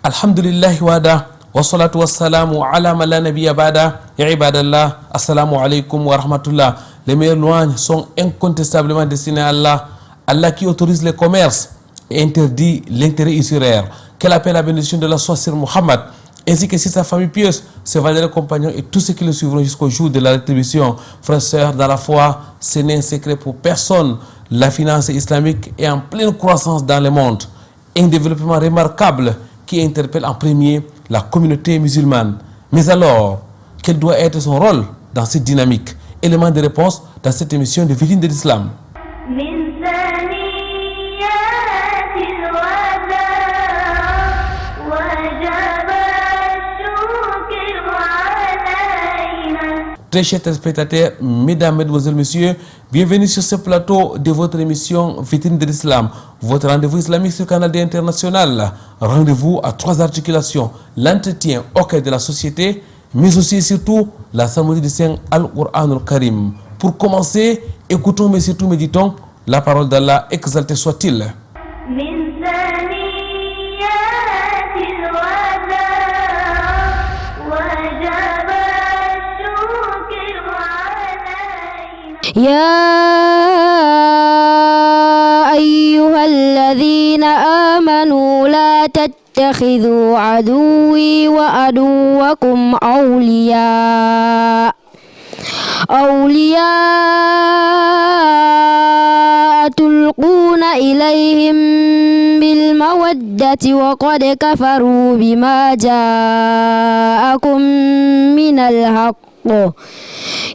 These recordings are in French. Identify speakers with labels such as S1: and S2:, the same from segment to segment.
S1: Alhamdulillah wada wassalatu wassalamu ala man la nabiyya ba'da. Ya ibadallah, assalamu alaikum wa rahmatullah. Les meilleures louanges sont incontestablement destinées à Allah. Allah qui autorise les commerces et interdit l'intérêt usuраire. Qu'elle appelle la bénédiction de la soie sur Muhammad, ainsi que sur sa famille pieuse, ses valeureux compagnons et tous ceux qui le suivront jusqu'au jour de la rétribution. Frères et sœurs, dans la foi, ce n'est un secret pour personne. La finance islamique est en pleine croissance dans le monde. Un développement remarquable qui interpelle en premier la communauté musulmane. Mais alors, quel doit être son rôle dans cette dynamique? Élément de réponse dans cette émission de Vitrine de l'Islam. Très chers téléspectateurs, mesdames, mesdemoiselles, messieurs, bienvenue sur ce plateau de votre émission Vitrine de l'Islam, votre rendez-vous islamique sur Canal D International. Rendez-vous à trois articulations: l'entretien au cœur de la société, mais aussi et surtout la symbolique du Saint Al-Qur'an al-Karim. Pour commencer, écoutons mais surtout méditons la parole d'Allah, exalté soit-il.
S2: يا أيها الذين آمنوا لا تتخذوا عدوي وعدوكم أولياء تلقون إليهم بالمودة وقد كفروا بما جاءكم من الحق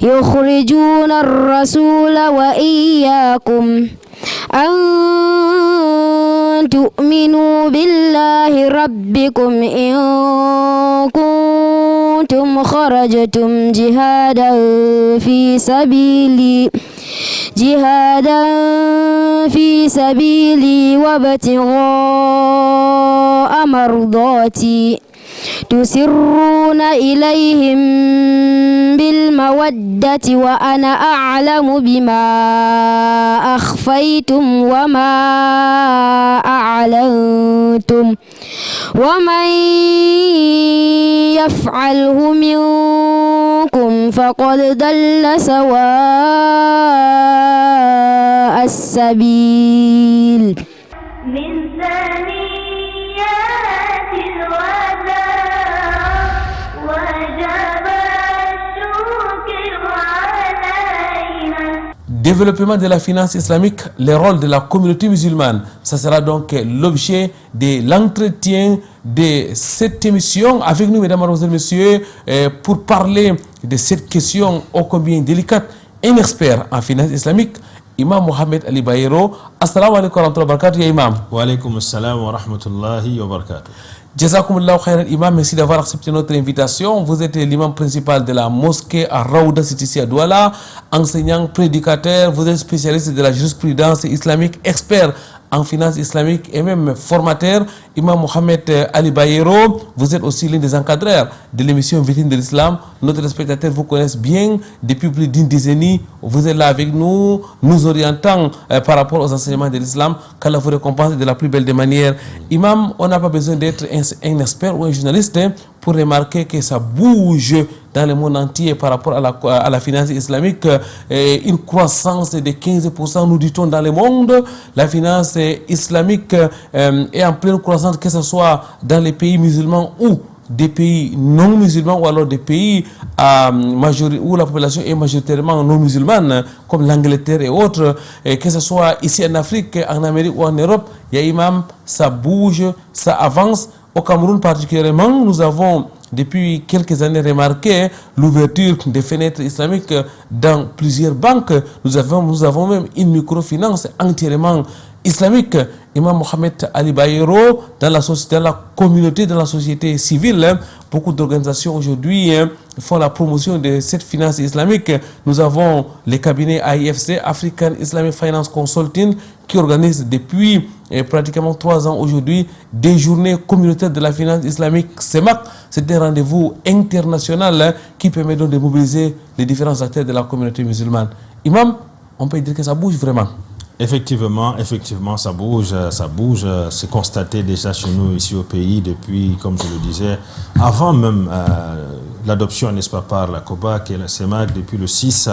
S2: يخرجون الرسول وإياكم أن تؤمنوا بالله ربكم إن كنتم خرجتم جهادا في سبيلي وابتغاء مرضاتي تسرون إليهم بالمودة وأنا أعلم بما أخفيتم وما أعلنتم ومن يفعله منكم فقد ضل سواء السبيل.
S1: Développement de la finance islamique, le rôle de la communauté musulmane. Ça sera donc l'objet de l'entretien de cette émission avec nous, mesdames, mademoiselles, messieurs, pour parler de cette question ô combien délicate. Un expert en finance islamique, Imam Mohamed Ali Bayero. Assalamu alaikum wa rahmatullahi wa barakatuh, ya Imam.
S3: Wa alaikum assalam wa rahmatullahi wa barakatuh.
S1: Jazakumullahu khairan, Imam, merci d'avoir accepté notre invitation. Vous êtes l'imam principal de la mosquée à Raouda, c'est ici à Douala, enseignant, prédicateur, vous êtes spécialiste de la jurisprudence islamique, expert en finance islamique et même formateur. Imam Mohamed Ali Bayero, vous êtes aussi l'un des encadreurs de l'émission Vitrine de l'Islam. Nos téléspectateurs vous connaissent bien depuis plus d'une décennie. Vous êtes là avec nous, nous orientant par rapport aux enseignements de l'islam. Qu'Allah vous récompense de la plus belle des manières. Imam, on n'a pas besoin d'être un expert ou un journaliste pour remarquer que ça bouge dans le monde entier par rapport à la finance islamique. Une croissance de 15%, nous dit-on, dans le monde. La finance islamique est en pleine croissance, que ce soit dans les pays musulmans ou des pays non musulmans, ou alors des pays où la population est majoritairement non musulmane, comme l'Angleterre et autres, que ce soit ici en Afrique, en Amérique ou en Europe. Il y a Imam, ça bouge, ça avance. Au Cameroun particulièrement, nous avons depuis quelques années remarqué l'ouverture des fenêtres islamiques dans plusieurs banques. Nous avons même une microfinance entièrement islamique. Imam Mohamed Ali Bayero, dans la communauté, dans la société civile, beaucoup d'organisations aujourd'hui font la promotion de cette finance islamique. Nous avons les cabinets AIFC, African Islamic Finance Consulting, qui organise depuis pratiquement 3 ans aujourd'hui des journées communautaires de la finance islamique CEMAC. C'est un rendez-vous international qui permet donc de mobiliser les différents acteurs de la communauté musulmane. Imam, on peut dire que ça bouge vraiment.
S3: Effectivement, ça bouge. C'est constaté déjà chez nous ici au pays depuis, comme je le disais, avant même l'adoption, n'est-ce pas, par la COBAC et la CEMAC depuis le 6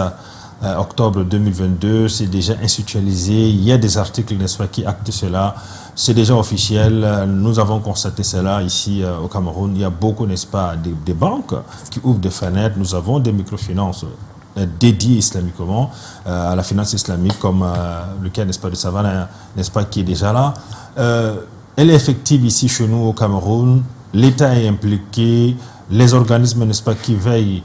S3: octobre 2022. C'est déjà institutionnalisé. Il y a des articles, n'est-ce pas, qui actent cela. C'est déjà officiel. Nous avons constaté cela ici au Cameroun. Il y a beaucoup, n'est-ce pas, des banques qui ouvrent des fenêtres. Nous avons des microfinances dédié islamiquement à la finance islamique, comme le cas, n'est-ce pas, de Savannah, n'est-ce pas, qui est déjà là. Elle est effective ici chez nous au Cameroun. L'État est impliqué. Les organismes, n'est-ce pas, qui veillent,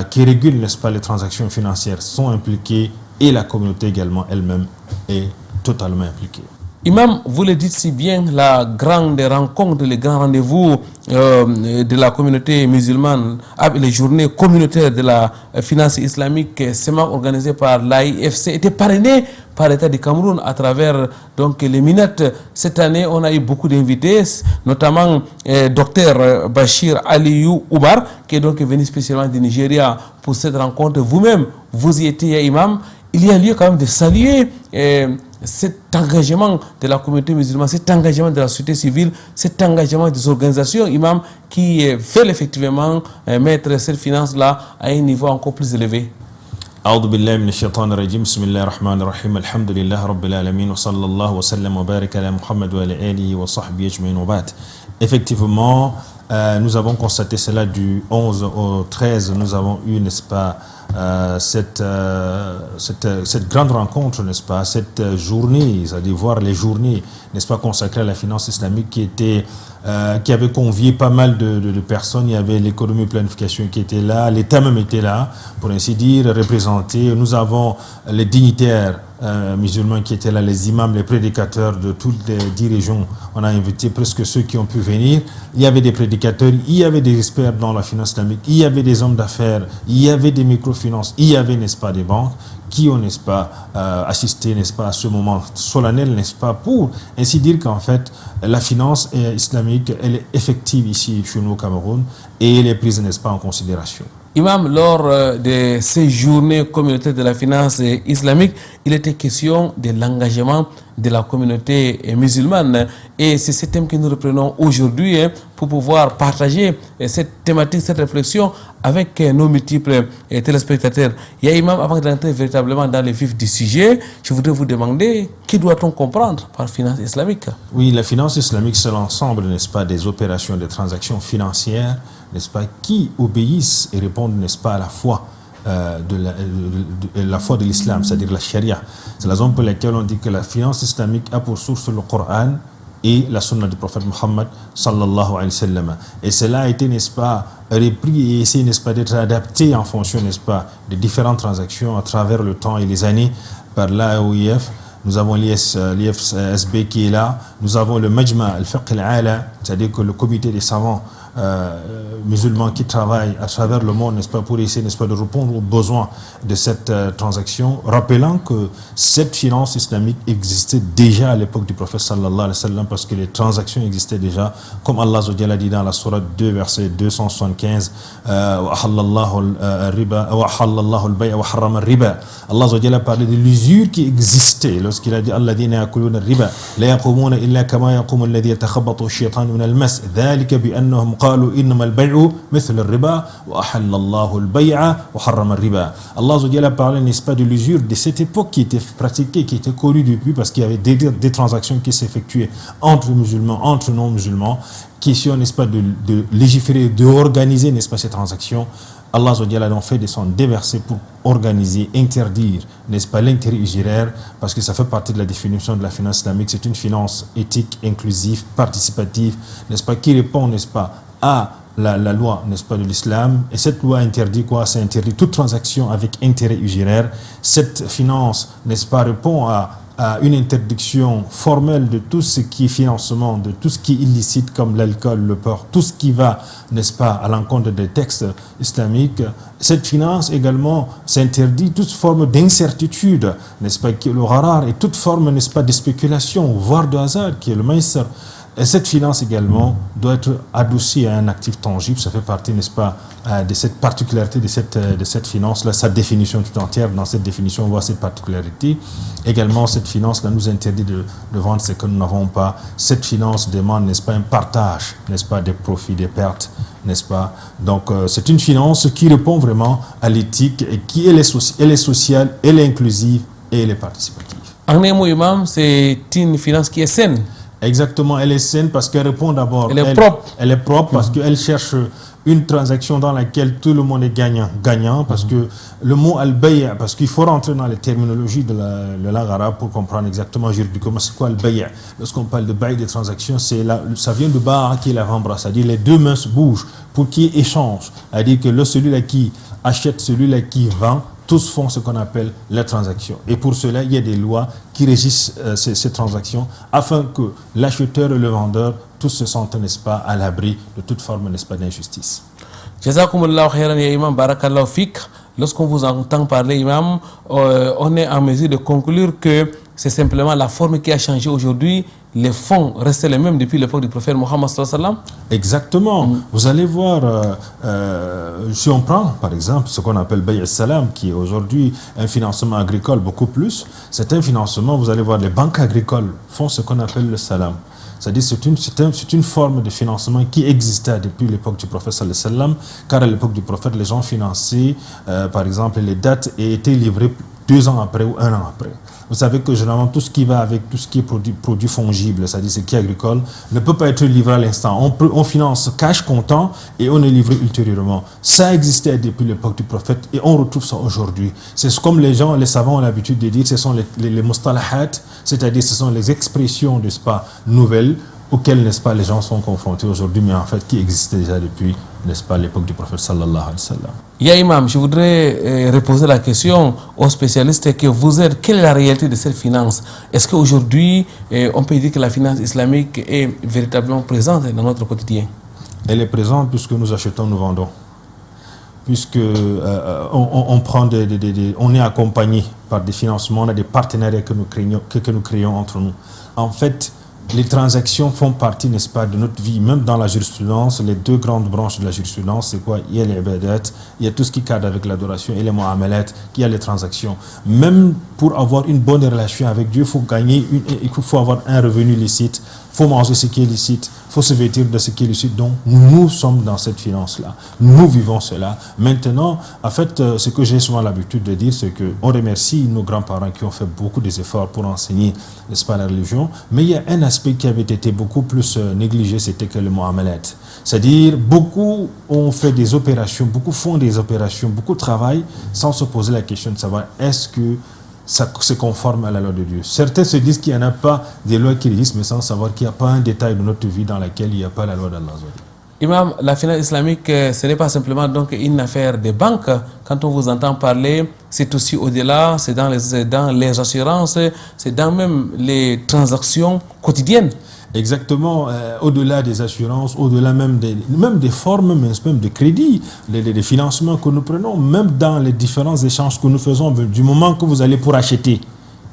S3: qui régulent, n'est-ce pas, les transactions financières sont impliqués, et la communauté également elle-même est totalement impliquée.
S1: Imam, vous le dites si bien, la grande rencontre, les grands rendez-vous de la communauté musulmane, les journées communautaires de la finance islamique, CEMAC, organisées par l'AIFC, étaient parrainées par l'État du Cameroun à travers donc, les Minettes. Cette année, on a eu beaucoup d'invités, notamment Dr Bachir Aliou Oumar, qui est donc venu spécialement du Nigeria pour cette rencontre. Vous-même, vous y étiez, Imam. Il y a lieu quand même de saluer cet engagement de la communauté musulmane, cet engagement de la société civile, cet engagement des organisations, imam, qui veulent effectivement mettre cette finance-là à un niveau encore plus élevé.
S3: أعوذ بالله من الشيطان الرجيم بسم الله الرحمن الرحيم الحمد لله رب العالمين وصلى الله وسلم وبارك على محمد وعلى آله وصحبه أجمعين وبعد. Effectivement, nous avons constaté cela du 11 au 13, nous avons eu, n'est-ce pas, cette grande rencontre, n'est-ce pas, cette journée, c'est-à-dire voir les journées, n'est-ce pas, consacrées à la finance islamique qui avait convié pas mal de personnes. Il y avait l'économie planification qui était là, l'État même était là, pour ainsi dire, représenté. Nous avons les dignitaires musulmans qui étaient là, les imams, les prédicateurs de toutes les 10 régions. On a invité presque ceux qui ont pu venir. Il y avait des prédicateurs, il y avait des experts dans la finance islamique, il y avait des hommes d'affaires, il y avait des microfinances, il y avait, n'est-ce pas, des banques qui ont, n'est-ce pas, assisté, n'est-ce pas, à ce moment solennel, n'est-ce pas, pour ainsi dire qu'en fait, la finance islamique, elle est effective ici chez nous au Cameroun et elle est prise, n'est-ce pas, en considération.
S1: Imam, lors de ces journées communautaires de la finance islamique, il était question de l'engagement de la communauté musulmane. Et c'est ce thème que nous reprenons aujourd'hui pour pouvoir partager cette thématique, cette réflexion avec nos multiples téléspectateurs. Il y a Imam, avant d'entrer véritablement dans le vif du sujet, je voudrais vous demander, que doit-on comprendre par finance islamique?
S3: Oui, la finance islamique, c'est l'ensemble, n'est-ce pas, des opérations, des transactions financières, n'est-ce pas, qui obéissent et répondent, n'est-ce pas, à la foi la foi de l'islam, c'est-à-dire la charia. C'est la raison pour laquelle on dit que la finance islamique a pour source le Coran et la sunna du prophète Muhammad sallallahu alayhi wa sallam. Et cela a été, n'est-ce pas, repris et essayé, n'est-ce pas, d'être adapté en fonction, n'est-ce pas, des différentes transactions à travers le temps et les années par l'AOIF. Nous avons l'IFSB qui est là. Nous avons le Majma al-Fiqh al-Ala, c'est-à-dire que le comité des savants musulmans qui travaillent à travers le monde, n'est-ce pas, pour essayer, n'est-ce pas, de répondre aux besoins de cette transaction, rappelant que cette finance islamique existait déjà à l'époque du prophète sallallahu alayhi wa sallam, parce que les transactions existaient déjà, comme Allah a dit dans la sourate 2, verset 275, Allah a parlé de l'usure qui existait lorsqu'il a dit alladhina yakuluna riba la yaqumuna illa kama yaqumu alladhi yatakhabbathu ash-shaytanu min al-mas dhalika bi annahum qalu innama al-bay'u mithlu ar-riba wa ahalla Allahu al-bay'a wa harrama ar-riba. Allah a parlé, n'est-ce pas, de l'usure de cette époque qui était pratiquée, qui était connue depuis, parce qu'il y avait des transactions qui s'effectuaient entre musulmans, entre non-musulmans, question, n'est-ce pas, de légiférer, d'organiser, n'est-ce pas, ces transactions. Allah a donc fait descendre des versets pour organiser, interdire, n'est-ce pas, l'intérêt usuraire, parce que ça fait partie de la définition de la finance islamique. C'est une finance éthique, inclusive, participative, n'est-ce pas, qui répond, n'est-ce pas, à la loi, n'est-ce pas, de l'islam. Et cette loi interdit quoi? Ça interdit toute transaction avec intérêt usuraire. Cette finance, n'est-ce pas, répond à une interdiction formelle de tout ce qui est financement, de tout ce qui est illicite comme l'alcool, le porc, tout ce qui va, n'est-ce pas, à l'encontre des textes islamiques. Cette finance également s'interdit toute forme d'incertitude, n'est-ce pas, qui est le gharar, et toute forme, n'est-ce pas, de spéculation, voire de hasard, qui est le maïsr. Et cette finance également doit être adoucie à un actif tangible. Ça fait partie, n'est-ce pas, de cette particularité de cette finance-là, sa définition tout entière. Dans cette définition, on voit cette particularité. Également, cette finance-là nous interdit de vendre ce que nous n'avons pas. Cette finance demande, n'est-ce pas, un partage, n'est-ce pas, des profits, des pertes, n'est-ce pas. Donc, c'est une finance qui répond vraiment à l'éthique et qui elle est sociale, elle est inclusive et elle est participative.
S1: En un mot, imam, c'est une finance qui est saine.
S3: Exactement, elle est saine parce qu'elle répond d'abord.
S1: Elle est propre.
S3: Elle est propre parce qu'elle cherche une transaction dans laquelle tout le monde est gagnant parce que le mot al-bay', parce qu'il faut rentrer dans les terminologies de la langue arabe pour comprendre exactement juridiquement c'est quoi al-bay'. Lorsqu'on parle de bail des transactions, ça vient de ba'a qui est l'avant-bras, c'est-à-dire les deux mains se bougent pour qu'il y ait échange. C'est-à-dire que celui-là qui achète, celui-là qui vend, tous font ce qu'on appelle les transactions. Et pour cela, il y a des lois qui régissent ces transactions afin que l'acheteur et le vendeur, tous se sentent, n'est-ce pas, à l'abri de toute forme, n'est-ce pas, d'injustice.
S1: Jazakumullahu khairan ya imam, barakallahu fik. Lorsqu'on vous entend parler, imam, on est en mesure de conclure que c'est simplement la forme qui a changé aujourd'hui. Les fonds restaient les mêmes depuis l'époque du prophète Mohammed sallallahu alayhi wa sallam.
S3: Exactement. Vous allez voir, si on prend par exemple ce qu'on appelle Bay' al-Salam, qui est aujourd'hui un financement agricole beaucoup plus, c'est un financement, vous allez voir, les banques agricoles font ce qu'on appelle le salam. C'est-à-dire c'est une forme de financement qui existait depuis l'époque du prophète sallallahu alayhi wa sallam, car à l'époque du prophète, les gens finançaient, par exemple, les dates et étaient livrés 2 ans après ou 1 an après. Vous savez que généralement tout ce qui va avec tout ce qui est produit fongible, c'est-à-dire ce qui est agricole, ne peut pas être livré à l'instant. On finance cash comptant et on est livré ultérieurement. Ça existait depuis l'époque du prophète et on retrouve ça aujourd'hui. C'est comme les savants ont l'habitude de dire, ce sont les mustalahat, c'est-à-dire ce sont les expressions, n'est-ce pas, nouvelles auxquelles, n'est-ce pas, les gens sont confrontés aujourd'hui, mais en fait qui existaient déjà depuis, n'est-ce pas, l'époque du prophète sallallahu alayhi wa sallam.
S1: Ya imam, je voudrais reposer la question aux spécialistes que vous êtes. Quelle est la réalité de cette finance? Est-ce qu'aujourd'hui, on peut dire que la finance islamique est véritablement présente dans notre quotidien?
S3: Elle est présente puisque nous achetons, nous vendons. Puisque on prend on est accompagné par des financements, on a des partenariats que nous créons entre nous. En fait, les transactions font partie, n'est-ce pas, de notre vie, même dans la jurisprudence. Les 2 grandes branches de la jurisprudence, c'est quoi? Il y a les ibadat, il y a tout ce qui cadre avec l'adoration, et les mu'amalat, il y a les transactions. Même pour avoir une bonne relation avec Dieu, il faut avoir un revenu licite, il faut manger ce qui est licite, il faut se vêtir de ce qui est licite. Donc, nous sommes dans cette finance-là. Nous vivons cela. Maintenant, en fait, ce que j'ai souvent l'habitude de dire, c'est qu'on remercie nos grands-parents qui ont fait beaucoup d'efforts pour enseigner, n'est-ce pas, la religion. Mais il y a un aspect qui avait été beaucoup plus négligé, c'était que le mu'amalat. C'est-à-dire, beaucoup ont fait des opérations, beaucoup font des opérations, beaucoup travaillent sans se poser la question de savoir est-ce que ça se conforme à la loi de Dieu. Certains se disent qu'il n'y en a pas des lois qui régissent, mais sans savoir qu'il n'y a pas un détail de notre vie dans laquelle il n'y a pas la loi d'Allah.
S1: Imam, la finance islamique, ce n'est pas simplement donc une affaire des banques. Quand on vous entend parler, c'est aussi au-delà, c'est dans les assurances, c'est dans même les transactions quotidiennes.
S3: Exactement, au-delà des assurances, au-delà même des formes, même de crédit, des financements que nous prenons, même dans les différents échanges que nous faisons, du moment que vous allez pour acheter,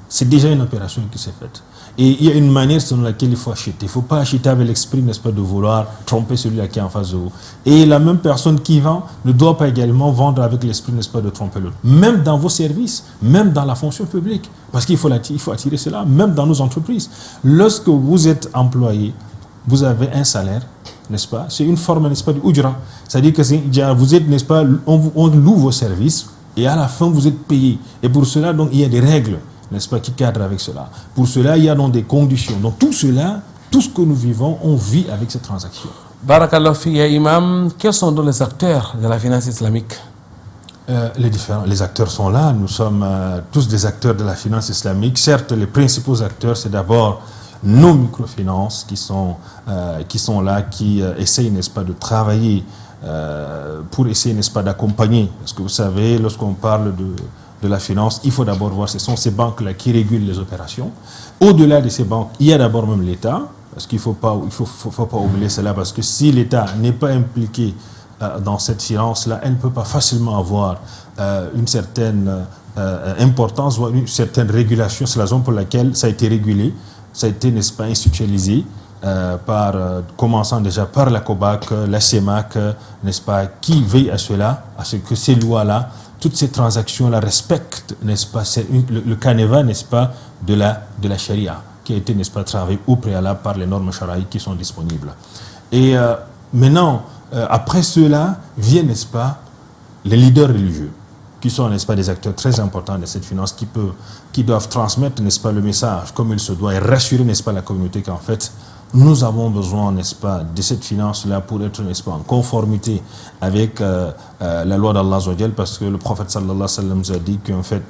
S3: c'est déjà une opération qui s'est faite. Et il y a une manière selon laquelle il faut acheter. Il ne faut pas acheter avec l'esprit, n'est-ce pas, de vouloir tromper celui-là qui est en face de vous. Et la même personne qui vend ne doit pas également vendre avec l'esprit, n'est-ce pas, de tromper l'autre. Même dans vos services, même dans la fonction publique. Parce qu'il faut attirer cela, même dans nos entreprises. Lorsque vous êtes employé, vous avez un salaire, n'est-ce pas? C'est une forme, n'est-ce pas, du ujra. C'est-à-dire que vous êtes, n'est-ce pas, on loue vos services et à la fin, vous êtes payé. Et pour cela, donc, il y a des règles, n'est-ce pas, qui cadrent avec cela. Pour cela, il y a donc des conditions. Donc tout cela, tout ce que nous vivons, on vit avec ces transactions.
S1: Barakallahu fi ya imam, quels sont donc les acteurs de la finance islamique?
S3: Les acteurs sont là, nous sommes tous des acteurs de la finance islamique. Certes, les principaux acteurs, c'est d'abord nos microfinances qui sont là, qui essayent, n'est-ce pas, de travailler pour essayer, n'est-ce pas, d'accompagner. Parce que vous savez, lorsqu'on parle de la finance, il faut d'abord voir, ce sont ces banques-là qui régulent les opérations. Au-delà de ces banques, il y a d'abord même l'État, parce qu'il ne faut pas oublier cela, parce que si l'État n'est pas impliqué dans cette finance-là, elle ne peut pas facilement avoir une certaine importance, voire une certaine régulation. C'est la raison pour laquelle ça a été régulé, ça a été, n'est-ce pas, institutionnalisé, commençant déjà par la COBAC, la CEMAC, n'est-ce pas, qui veille à cela, à ce que ces lois-là, toutes ces transactions-là respectent, n'est-ce pas, le canevas, n'est-ce pas, de la charia, qui a été, n'est-ce pas, travaillé au préalable par les normes charaïques qui sont disponibles. Et maintenant, après cela, viennent, n'est-ce pas, les leaders religieux, qui sont, n'est-ce pas, des acteurs très importants de cette finance, qui doivent transmettre, n'est-ce pas, le message comme il se doit et rassurer, n'est-ce pas, la communauté qu'en fait, nous avons besoin, n'est-ce pas, de cette finance-là pour être, n'est-ce pas, en conformité avec la loi d'Allah, parce que le prophète sallallahu alayhi wa sallam nous a dit qu'en fait,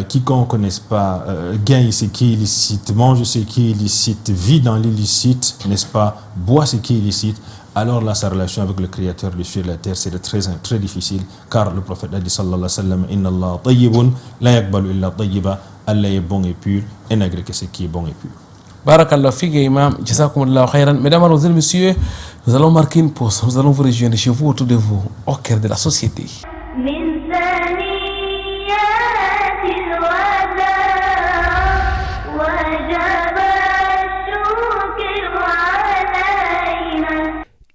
S3: quiconque, n'est-ce pas, gagne ce qui est illicite, mange ce qui est illicite, vit dans l'illicite, n'est-ce pas, boit ce qui est illicite, alors là, sa relation avec le Créateur du ciel et de la terre, c'est très, très difficile, car le prophète a dit sallallahu alayhi wa sallam, inna Allah tayyibun, la yakbalu illa tayyiba, Allah est bon et pur, et n'agrée que ce qui est bon et pur.
S1: Barakallah Fik, Imam, Jazakumullah khairan. Mesdames, Mademoiselles, Messieurs, nous allons marquer une pause. Nous allons vous rejoindre chez vous, autour de vous, au cœur de la société.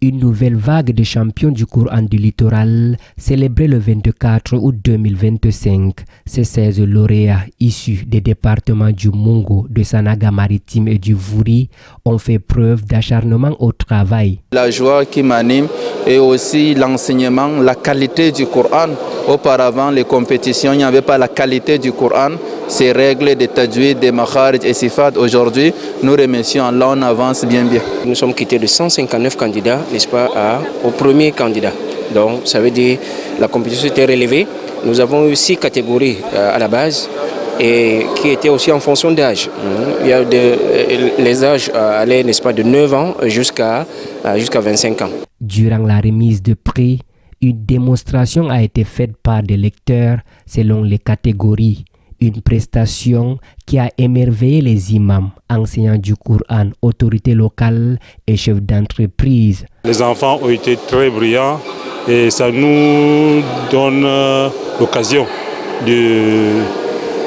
S4: Une nouvelle vague de champions du Coran du littoral célébrée le 24 août 2025. Ces 16 lauréats issus des départements du Mungo, de Sanaga Maritime et du Vouri ont fait preuve d'acharnement au travail.
S5: La joie qui m'anime et aussi l'enseignement, la qualité du Coran. Auparavant, les compétitions, il n'y avait pas la qualité du Coran. Ces règles de tajwid, de makharij et sifat, aujourd'hui, nous remercions Allah, on avance bien.
S6: Nous sommes quittés de 159 candidats, n'est-ce pas, au premier candidat. Donc, ça veut dire que la compétition était relevée. Nous avons eu 6 catégories à la base et qui étaient aussi en fonction d'âge. Il y a les âges allaient, n'est-ce pas, de 9 ans jusqu'à 25 ans.
S4: Durant la remise de prix, une démonstration a été faite par des lecteurs selon les catégories. Une prestation qui a émerveillé les imams, enseignants du Coran, autorités locales et chefs d'entreprise.
S7: Les enfants ont été très brillants et ça nous donne l'occasion de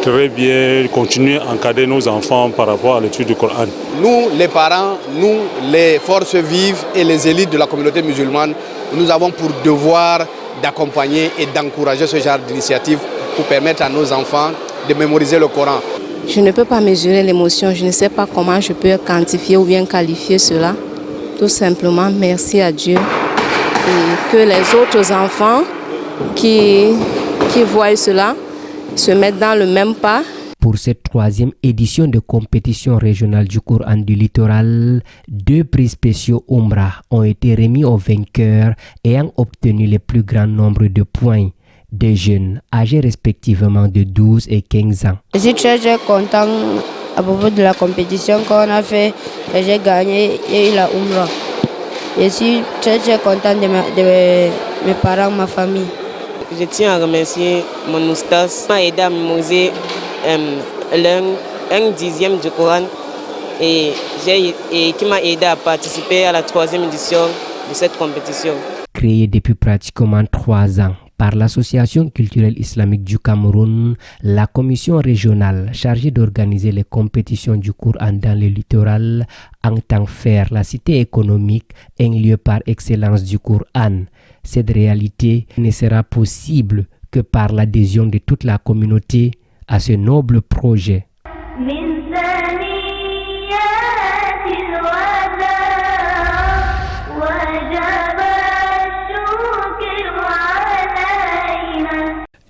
S7: très bien continuer à encadrer nos enfants par rapport à l'étude du Coran.
S8: Nous, les parents, nous, les forces vives et les élites de la communauté musulmane, nous avons pour devoir d'accompagner et d'encourager ce genre d'initiative pour permettre à nos enfants de mémoriser le Coran.
S9: Je ne peux pas mesurer l'émotion, je ne sais pas comment je peux quantifier ou bien qualifier cela. Tout simplement, merci à Dieu. Et que les autres enfants qui voient cela se mettent dans le même pas.
S4: Pour cette 3e édition de compétition régionale du Coran du littoral, 2 prix spéciaux Umrah ont été remis aux vainqueurs ayant obtenu le plus grand nombre de points. Des jeunes âgés respectivement de 12 et 15 ans.
S2: Je suis très content à propos de la compétition qu'on a fait et j'ai gagné et la Umrah. Je suis très content de mes parents, ma famille.
S10: Je tiens à remercier mon oustas qui m'a aidé à mémoriser un dixième du Coran et qui m'a aidé à participer à la 3e édition de cette compétition.
S4: Créée depuis pratiquement 3 ans par l'Association culturelle islamique du Cameroun, la commission régionale chargée d'organiser les compétitions du Coran dans le littoral entend faire la cité économique un lieu par excellence du Coran. Cette réalité ne sera possible que par l'adhésion de toute la communauté à ce noble projet.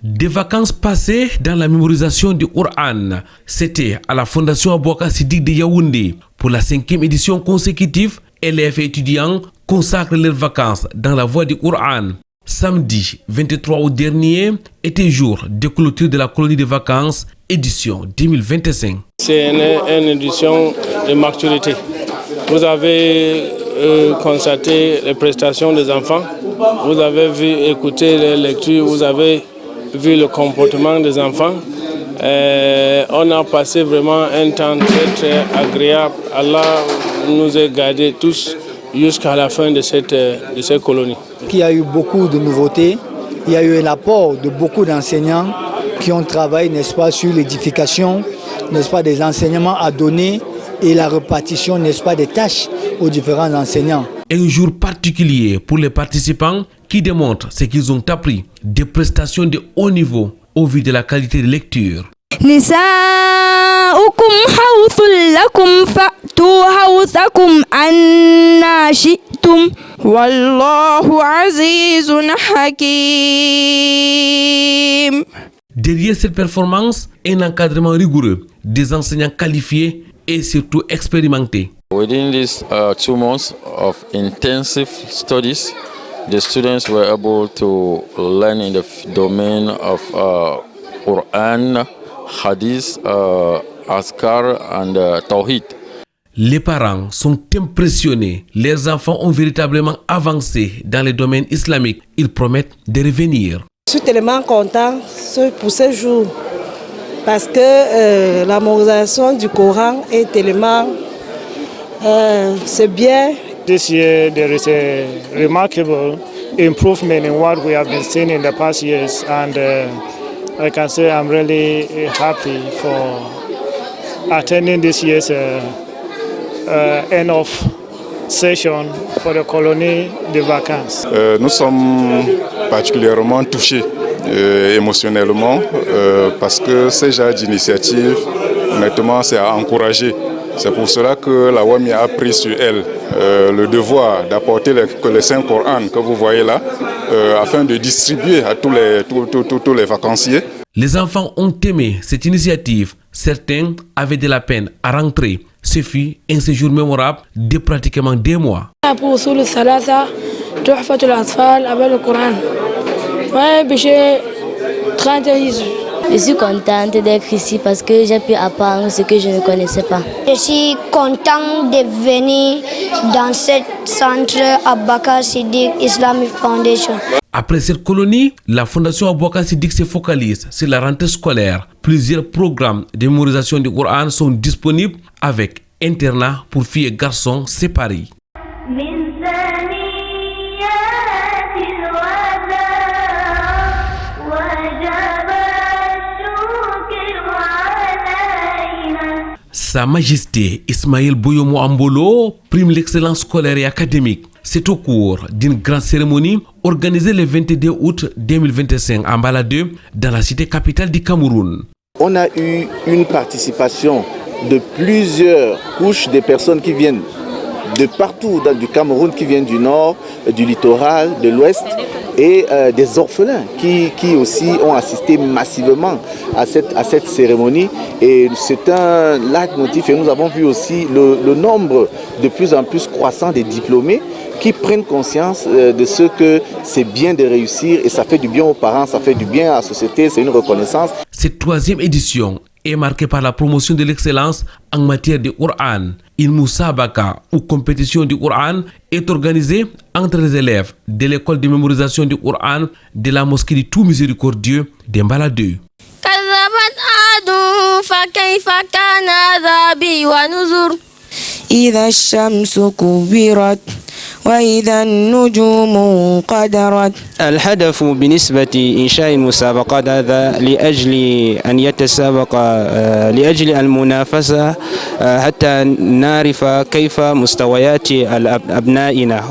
S1: Des vacances passées dans la mémorisation du Coran. C'était à la Fondation Abouakar Siddiq de Yaoundé. Pour la 5e édition consécutive, élèves et étudiants consacrent leurs vacances dans la voie du Coran. Samedi 23 août dernier était jour de clôture de la colonie de vacances édition 2025.
S11: C'est une édition de maturité. Vous avez constaté les prestations des enfants, vous avez vu, écouté les lectures, vous avez vu le comportement des enfants. On a passé vraiment un temps très agréable. Allah nous a gardés tous jusqu'à la fin de cette colonie.
S12: Il y a eu beaucoup de nouveautés. Il y a eu l'apport de beaucoup d'enseignants qui ont travaillé, n'est-ce pas, sur l'édification, n'est-ce pas, des enseignements à donner et la répartition, n'est-ce pas, des tâches aux différents enseignants.
S1: Un jour particulier pour les participants qui démontrent ce qu'ils ont appris, des prestations de haut niveau au vu de la qualité de lecture.
S13: نساؤكم حوث لكم فأتوا حوثكم أنى شئتم والله عزيز حكيم.
S1: Derrière cette performance, un encadrement rigoureux, des enseignants qualifiés et surtout expérimentés.
S14: Within these 2 months of intensive studies, the students were able to learn in the domain of Quran, Hadith, Azkar and Tawhid.
S1: Les parents sont impressionnés. Leurs enfants ont véritablement avancé dans les domaines islamiques. Ils promettent de revenir.
S15: Je suis tellement content pour ce jour parce que la mémorisation du Coran est tellement... c'est bien.
S11: This year there is a remarkable improvement in what we have been seeing in the past years, and I can say I'm really happy for attending this year's end of session for the colonie de vacances.
S16: Nous sommes particulièrement touchés émotionnellement parce que ce genre d'initiative, honnêtement, c'est à encourager. C'est pour cela que la WAMI a pris sur elle le devoir d'apporter le Saint-Coran que vous voyez là, afin de distribuer à tous les vacanciers.
S1: Les enfants ont aimé cette initiative. Certains avaient de la peine à rentrer. Ce fut un séjour mémorable de pratiquement 2 mois.
S2: Je suis contente d'être ici parce que j'ai pu apprendre ce que je ne connaissais pas.
S17: Je suis contente de venir dans ce centre Aboubakar Siddiq Islamic Foundation.
S1: Après cette colonie, la Fondation Aboubakar Siddiq se focalise sur la rentrée scolaire. Plusieurs programmes de mémorisation du Coran sont disponibles avec internat pour filles et garçons séparés. Sa Majesté Ismaël Boyomo Ambolo prime l'excellence scolaire et académique. C'est au cours d'une grande cérémonie organisée le 22 août 2025 à Mbala 2 dans la cité capitale du Cameroun.
S18: On a eu une participation de plusieurs couches de personnes qui viennent de partout du Cameroun, qui viennent du nord, du littoral, de l'ouest, et des orphelins qui aussi ont assisté massivement à cette cérémonie. Et c'est un leitmotiv. Et nous avons vu aussi le nombre de plus en plus croissant des diplômés qui prennent conscience de ce que c'est bien de réussir, et ça fait du bien aux parents, ça fait du bien à la société, c'est une reconnaissance.
S1: Cette 3e édition est marquée par la promotion de l'excellence en matière de Coran. Une Moussabaka ou compétition du Coran est organisée entre les élèves de l'école de mémorisation du Coran de la mosquée du Tout Miséricordieux de Mbala 2.
S13: إذا الشمس كبرت وإذا النجوم انقدرت.
S6: الهدف بالنسبة إنشاء المسابقات هذا لأجل أن يتسابق لأجل المنافسة حتى نعرف كيف مستويات أبنائنا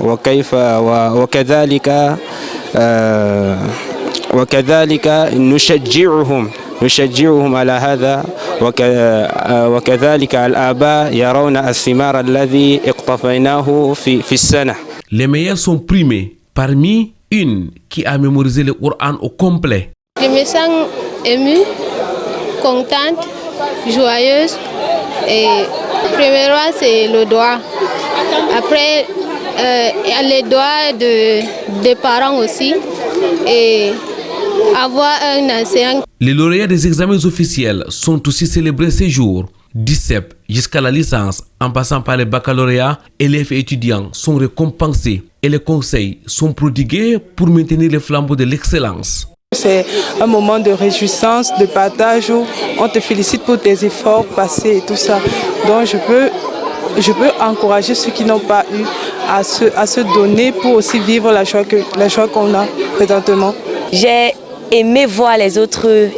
S6: وكذلك نشجعهم على هذا وكذلك الآباء يرون الثمار الذي اقتفيناه في السنة.
S1: Les meilleurs sont primés, parmi une qui a mémorisé le Coran au complet.
S19: Je me sens émue, contente, joyeuse. Et premièrement, c'est le doigt. Après, il y a les doigts des parents aussi. Et avoir un enseignant.
S1: Les lauréats des examens officiels sont aussi célébrés ces jours. Du CEP jusqu'à la licence, en passant par les baccalauréats, élèves et étudiants sont récompensés et les conseils sont prodigués pour maintenir les flambeaux de l'excellence.
S20: C'est un moment de réjouissance, de partage où on te félicite pour tes efforts passés et tout ça. Donc je peux encourager ceux qui n'ont pas eu à se donner pour aussi vivre la joie qu'on a présentement.
S21: J'ai aimé voir les autres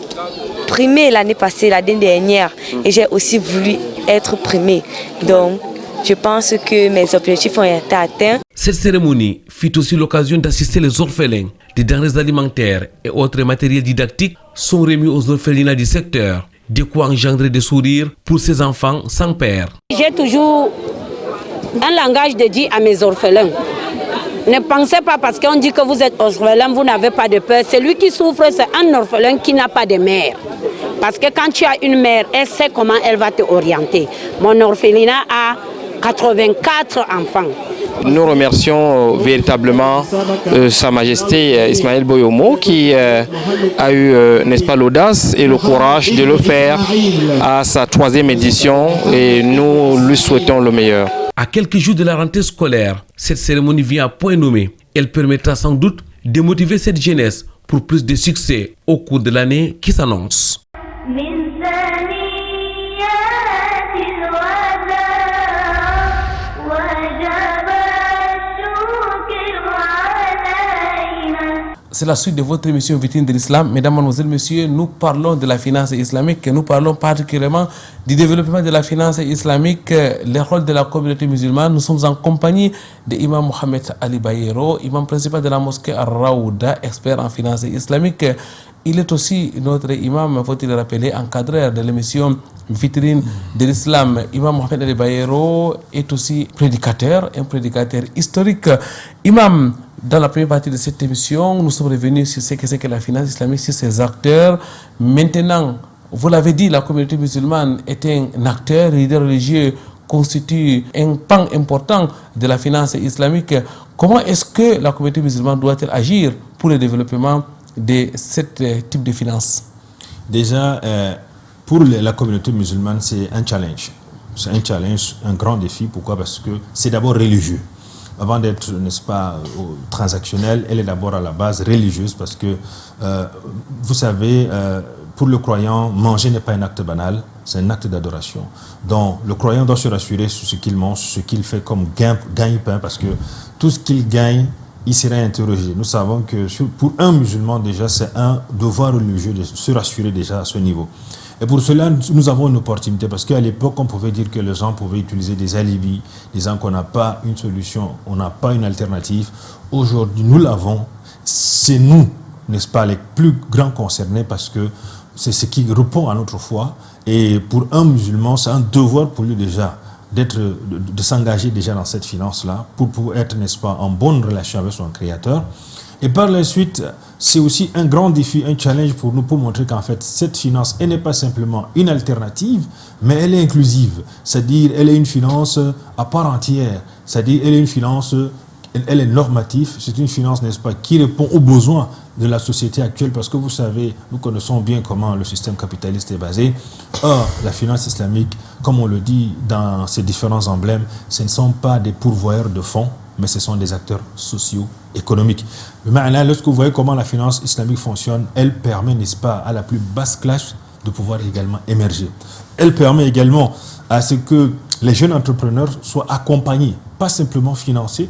S21: primés l'année passée, l'année dernière, et j'ai aussi voulu être primés. Donc, je pense que mes objectifs ont été atteints.
S1: Cette cérémonie fut aussi l'occasion d'assister les orphelins. Des denrées alimentaires et autres matériels didactiques sont remis aux orphelinats du secteur, de quoi engendrer des sourires pour ces enfants sans père.
S3: J'ai toujours un langage de dire à mes orphelins. Ne pensez pas parce qu'on dit que vous êtes orphelin, vous n'avez pas de peur. Celui qui souffre, c'est un orphelin qui n'a pas de mère. Parce que quand tu as une mère, elle sait comment elle va te orienter. Mon orphelinat a 84 enfants.
S6: Nous remercions véritablement Sa Majesté Ismaël Boyomo qui a eu, n'est-ce pas, l'audace et le courage de le faire à sa 3e édition et nous lui souhaitons le meilleur.
S1: À quelques jours de la rentrée scolaire, cette cérémonie vient à point nommé. Elle permettra sans doute de motiver cette jeunesse pour plus de succès au cours de l'année qui s'annonce. C'est la suite de votre émission Vitrine de l'Islam. Mesdames, Mademoiselles, Messieurs, nous parlons de la finance islamique. Nous parlons particulièrement du développement de la finance islamique, le rôle de la communauté musulmane. Nous sommes en compagnie de Imam Mohamed Ali Bayero, imam principal de la mosquée Ar-Raouda, expert en finance islamique. Il est aussi notre imam, faut-il le rappeler, encadreur de l'émission Vitrine de l'Islam. Imam Mohamed Ali Bayero est aussi prédicateur, un prédicateur historique. Imam, dans la première partie de cette émission, nous sommes revenus sur ce que c'est que la finance islamique, sur ses acteurs. Maintenant, vous l'avez dit, la communauté musulmane est un acteur, les leaders religieux constituent un pan important de la finance islamique. Comment est-ce que la communauté musulmane doit-elle agir pour le développement de ce type de finance?
S22: Déjà, pour la communauté musulmane, c'est un challenge. C'est un challenge, un grand défi. Pourquoi? Parce que c'est d'abord religieux. Avant d'être, n'est-ce pas, transactionnelle, elle est d'abord à la base religieuse parce que, vous savez, pour le croyant, manger n'est pas un acte banal, c'est un acte d'adoration. Donc, le croyant doit se rassurer sur ce qu'il mange, sur ce qu'il fait comme gagne-pain parce que tout ce qu'il gagne, il sera interrogé. Nous savons que pour un musulman, déjà, c'est un devoir religieux de se rassurer déjà à ce niveau. Et pour cela, nous avons une opportunité parce qu'à l'époque, on pouvait dire que les gens pouvaient utiliser des alibis, disant qu'on n'a pas une solution, on n'a pas une alternative. Aujourd'hui, nous l'avons. C'est nous, n'est-ce pas, les plus grands concernés parce que c'est ce qui répond à notre foi. Et pour un musulman, c'est un devoir pour lui déjà de s'engager déjà dans cette finance-là pour être, n'est-ce pas, en bonne relation avec son Créateur. Et par la suite, c'est aussi un grand défi, un challenge pour nous pour montrer qu'en fait, cette finance, elle n'est pas simplement une alternative, mais elle est inclusive. C'est-à-dire, elle est une finance à part entière. C'est-à-dire, elle est une finance, elle est normative. C'est une finance, n'est-ce pas, qui répond aux besoins de la société actuelle. Parce que vous savez, nous connaissons bien comment le système capitaliste est basé. Or, la finance islamique, comme on le dit dans ses différents emblèmes, ce ne sont pas des pourvoyeurs de fonds, mais ce sont des acteurs socio-économiques. Maintenant, lorsque vous voyez comment la finance islamique fonctionne, elle permet, n'est-ce pas, à la plus basse classe de pouvoir également émerger. Elle permet également à ce que les jeunes entrepreneurs soient accompagnés, pas simplement financés,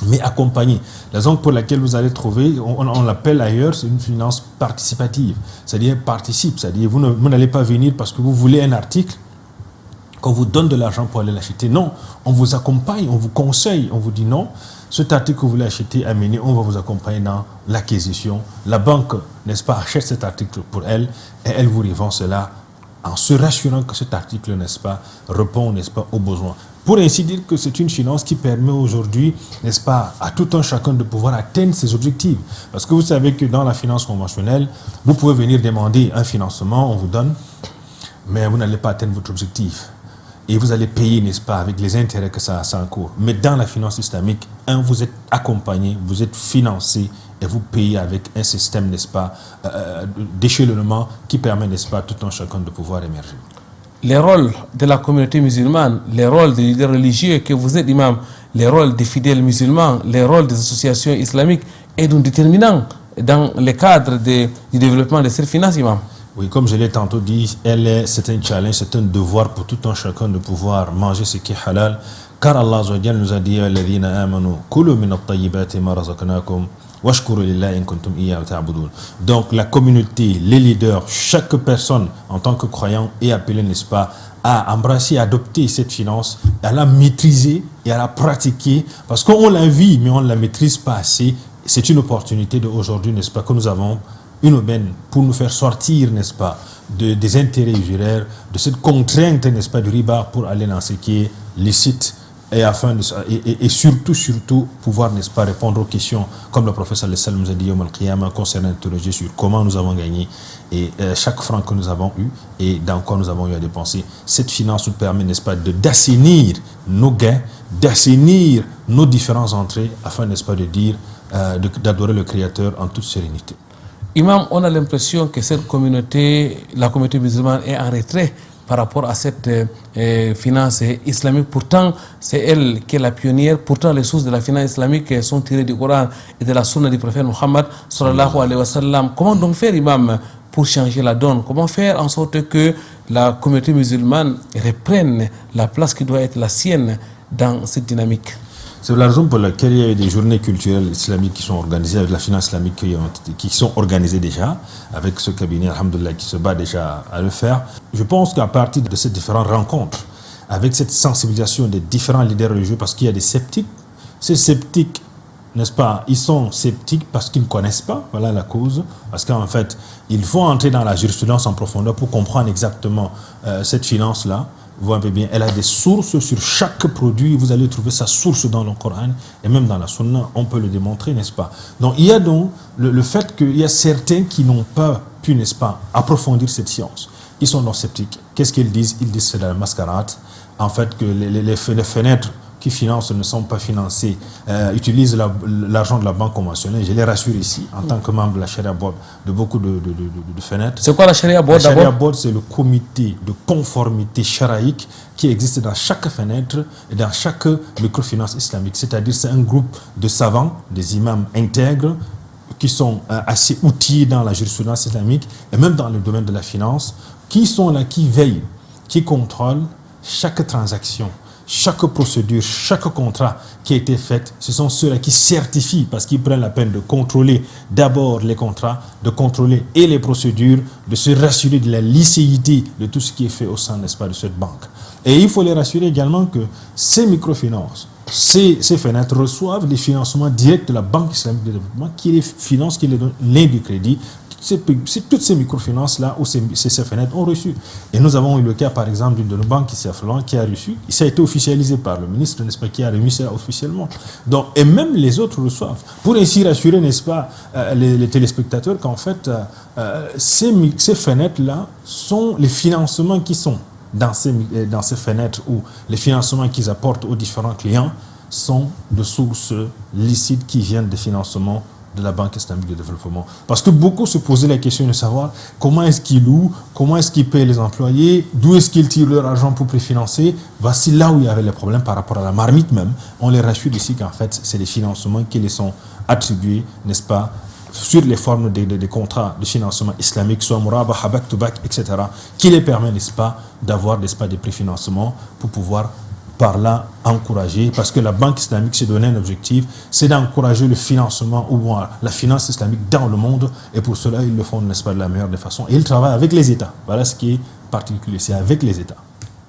S22: mais accompagnés. La raison pour laquelle vous allez trouver, on l'appelle ailleurs, c'est une finance participative. C'est-à-dire participe, c'est-à-dire vous n'allez pas venir parce que vous voulez un article, qu'on vous donne de l'argent pour aller l'acheter. Non, on vous accompagne, on vous conseille, on vous dit non, cet article que vous voulez acheter, amener, on va vous accompagner dans l'acquisition. La banque, n'est-ce pas, achète cet article pour elle et elle vous revend cela en se rassurant que cet article, n'est-ce pas, répond, n'est-ce pas, aux besoins. Pour ainsi dire que c'est une finance qui permet aujourd'hui, n'est-ce pas, à tout un chacun de pouvoir atteindre ses objectifs. Parce que vous savez que dans la finance conventionnelle, vous pouvez venir demander un financement, on vous donne, mais vous n'allez pas atteindre votre objectif. Et vous allez payer, n'est-ce pas, avec les intérêts que ça encourt. Mais dans la finance islamique, vous êtes accompagné, vous êtes financé et vous payez avec un système, n'est-ce pas, d'échelonnement qui permet, n'est-ce pas, tout un chacun de pouvoir émerger.
S1: Les rôles de la communauté musulmane, les rôles des leaders religieux que vous êtes imam, les rôles des fidèles musulmans, les rôles des associations islamiques est donc déterminant dans le cadre du développement de cette finance, imam.
S22: Oui, comme je l'ai tantôt dit, c'est un challenge, c'est un devoir pour tout un chacun de pouvoir manger ce qui est halal, car Allah Azza wa Jalla nous a dit alladhina amanu kulu min at-tayyibati ma razaqnakum washkuru lillahi in kuntum iyyahu ta'budun. Donc la communauté, les leaders, chaque personne en tant que croyant est appelée, n'est-ce pas, à embrasser, à adopter cette finance, à la maîtriser et à la pratiquer, parce qu'on la vit mais on ne la maîtrise pas assez. C'est une opportunité d'aujourd'hui, n'est-ce pas, que nous avons une aubaine pour nous faire sortir, n'est-ce pas, des intérêts usuraires, de cette contrainte, n'est-ce pas, du riba pour aller dans ce qui est licite et afin de, et surtout pouvoir, n'est-ce pas, répondre aux questions comme le professeur Sallam nous a dit Yom al-Qiyamah concernant l'interroger sur comment nous avons gagné et chaque franc que nous avons eu et dans quoi nous avons eu à dépenser. Cette finance nous permet, n'est-ce pas, d'assainir nos gains, d'assainir nos différentes entrées afin, n'est-ce pas, de dire d'adorer le Créateur en toute sérénité.
S1: Imam, on a l'impression que cette communauté, la communauté musulmane, est en retrait par rapport à cette finance islamique. Pourtant, c'est elle qui est la pionnière. Pourtant, les sources de la finance islamique sont tirées du Coran et de la sunna du prophète Muhammad sallallahu alayhi wa sallam. Comment donc faire, Imam, pour changer la donne? Comment faire en sorte que la communauté musulmane reprenne la place qui doit être la sienne dans cette dynamique?
S22: C'est la raison pour laquelle il y a eu des journées culturelles islamiques qui sont organisées avec la finance islamique qui sont organisées déjà avec ce cabinet, alhamdoulilah, qui se bat déjà à le faire. Je pense qu'à partir de ces différentes rencontres, avec cette sensibilisation des différents leaders religieux, parce qu'il y a des sceptiques, ces sceptiques, n'est-ce pas, ils sont sceptiques parce qu'ils ne connaissent pas, voilà la cause, parce qu'en fait, il faut entrer dans la jurisprudence en profondeur pour comprendre exactement cette finance-là. Vous voyez bien, elle a des sources sur chaque produit. Vous allez trouver sa source dans le Coran et même dans la Sunna, on peut le démontrer, n'est-ce pas? Donc il y a donc le fait qu'il y a certains qui n'ont pas pu, n'est-ce pas, approfondir cette science. Ils sont donc sceptiques. Qu'est-ce qu'ils disent? Ils disent que c'est de la mascarade. En fait, que les fenêtres qui financent ne sont pas financées, utilisent l'argent de la banque conventionnelle. Je les rassure ici, en tant que membre de la Sharia Board, de beaucoup de fenêtres.
S1: C'est quoi la Sharia Board?
S22: La Sharia Board, c'est le comité de conformité sharaïque qui existe dans chaque fenêtre et dans chaque microfinance islamique. C'est-à-dire c'est un groupe de savants, des imams intègres, qui sont assez outillés dans la jurisprudence islamique et même dans le domaine de la finance, qui sont là, qui veillent, qui contrôlent chaque transaction, chaque procédure, chaque contrat qui a été fait. Ce sont ceux-là qui certifient, parce qu'ils prennent la peine de contrôler d'abord les contrats, de contrôler et les procédures, de se rassurer de la licéité de tout ce qui est fait au sein, n'est-ce pas, de cette banque. Et il faut les rassurer également que ces microfinances, ces fenêtres reçoivent des financements directs de la Banque islamique de développement qui les finance, qui les donne l'aide du crédit. Toutes ces microfinances-là ou ces fenêtres ont reçu. Et nous avons eu le cas, par exemple, d'une de nos banques ici à Flan qui a reçu. Ça a été officialisé par le ministre, n'est-ce pas, qui a remis ça officiellement. Donc, et même les autres reçoivent. Pour ainsi rassurer, n'est-ce pas, les téléspectateurs qu'en fait, ces fenêtres-là sont les financements qui sont dans ces fenêtres, ou les financements qu'ils apportent aux différents clients sont de sources licites qui viennent des financements de la Banque islamique de développement. Parce que beaucoup se posaient la question de savoir comment est-ce qu'ils louent, comment est-ce qu'ils payent les employés, d'où est-ce qu'ils tirent leur argent pour préfinancer. Voici là où il y avait les problèmes par rapport à la marmite même. On les rassure ici qu'en fait, c'est les financements qui les sont attribués, n'est-ce pas, sur les formes des contrats de financement islamique, soit Mourabaha, back-to-back, etc., qui les permet, n'est-ce pas, d'avoir, n'est-ce pas, des préfinancements pour pouvoir par là encourager, parce que la Banque islamique s'est donné un objectif, c'est d'encourager le financement ou la finance islamique dans le monde, et pour cela ils le font, n'est-ce pas, de la meilleure des façons. Et ils travaillent avec les États. Voilà ce qui est particulier, c'est avec les États.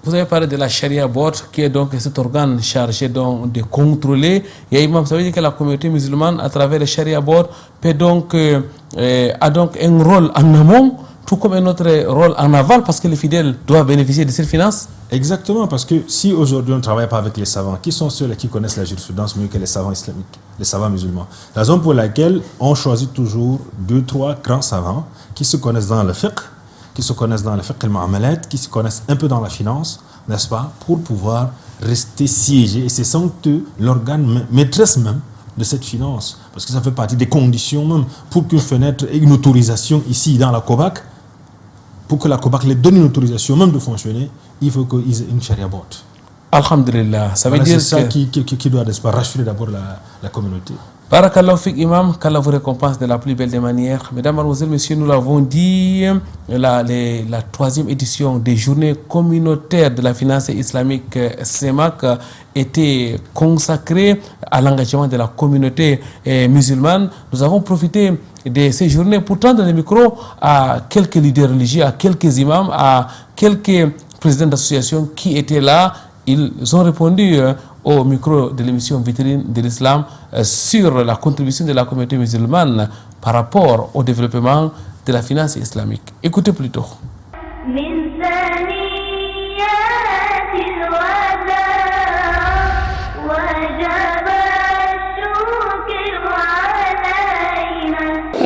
S1: Vous avez parlé de la Sharia Board, qui est donc cet organe chargé donc de contrôler. Et Imam, ça veut dire que la communauté musulmane, à travers le Sharia Board, peut donc, a donc un rôle en amont, tout comme un autre rôle en aval, parce que les fidèles doivent bénéficier de cette finance.
S22: Exactement, parce que si aujourd'hui on ne travaille pas avec les savants, qui sont ceux-là qui connaissent la jurisprudence mieux que les savants islamiques, les savants musulmans? La raison pour laquelle on choisit toujours 2-3 grands savants qui se connaissent dans le fiqh, qui se connaissent dans le fiqh al-mu'amalat, qui se connaissent un peu dans la finance, n'est-ce pas, pour pouvoir rester siégés. Et c'est sans eux l'organe maîtresse même de cette finance, parce que ça fait partie des conditions même pour qu'une fenêtre ait une autorisation ici dans la COBAC. Pour que la COBAC les donne une autorisation même de fonctionner, il faut qu'ils aient une Sharia Board.
S1: Alhamdulillah, ça veut
S22: voilà,
S1: dire
S22: c'est ça qui doit, n'est-ce pas, rassurer d'abord la communauté.
S1: Barakallahu fik imam, qu'Allah vous récompense de la plus belle des manières. Mesdames, mademoiselles, messieurs, nous l'avons dit, la troisième édition des journées communautaires de la finance islamique CEMAC était consacrée à l'engagement de la communauté musulmane. Nous avons profité de ces journées pour tendre le micro à quelques leaders religieux, à quelques imams, à quelques présidents d'associations qui étaient là. Ils ont répondu au micro de l'émission Vitrine de l'Islam sur la contribution de la communauté musulmane par rapport au développement de la finance islamique. Écoutez plutôt.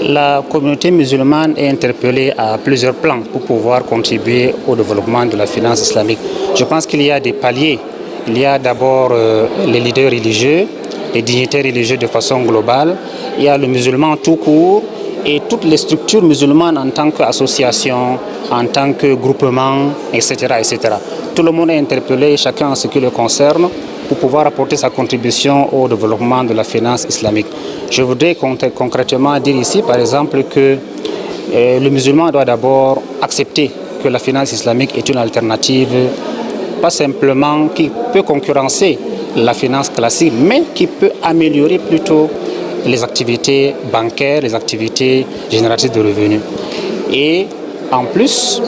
S5: La communauté musulmane est interpellée à plusieurs plans pour pouvoir contribuer au développement de la finance islamique. Je pense qu'il y a des paliers. Il y a d'abord les leaders religieux, les dignitaires religieux de façon globale. Il y a le musulman tout court et toutes les structures musulmanes en tant qu'association, en tant que groupement, etc., etc. Tout le monde est interpellé, chacun en ce qui le concerne, pour pouvoir apporter sa contribution au développement de la finance islamique. Je voudrais concrètement dire ici, par exemple, que le musulman doit d'abord accepter que la finance islamique est une alternative, pas simplement qui peut concurrencer la finance classique, mais qui peut améliorer plutôt les activités bancaires, les activités génératrices de revenus. Et en plus,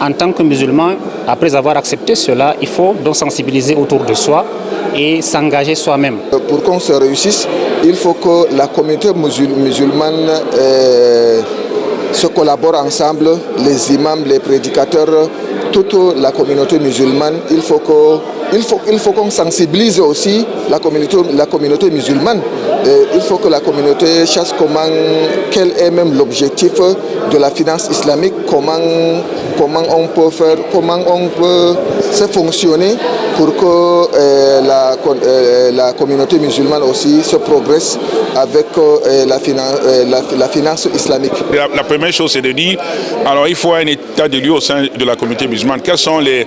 S5: en tant que musulman, après avoir accepté cela, il faut donc sensibiliser autour de soi et s'engager soi-même.
S7: Pour qu'on se réussisse, il faut que la communauté musulmane se collabore ensemble, les imams, les prédicateurs, toute la communauté musulmane. Il faut qu'on sensibilise aussi la communauté musulmane. Il faut que la communauté sache quel est même l'objectif de la finance islamique, comment on peut faire, comment on peut se fonctionner pour que la communauté musulmane aussi se progresse avec la finance islamique.
S23: La première chose, c'est de dire, alors il faut un état de lieu au sein de la communauté musulmane. Quels sont les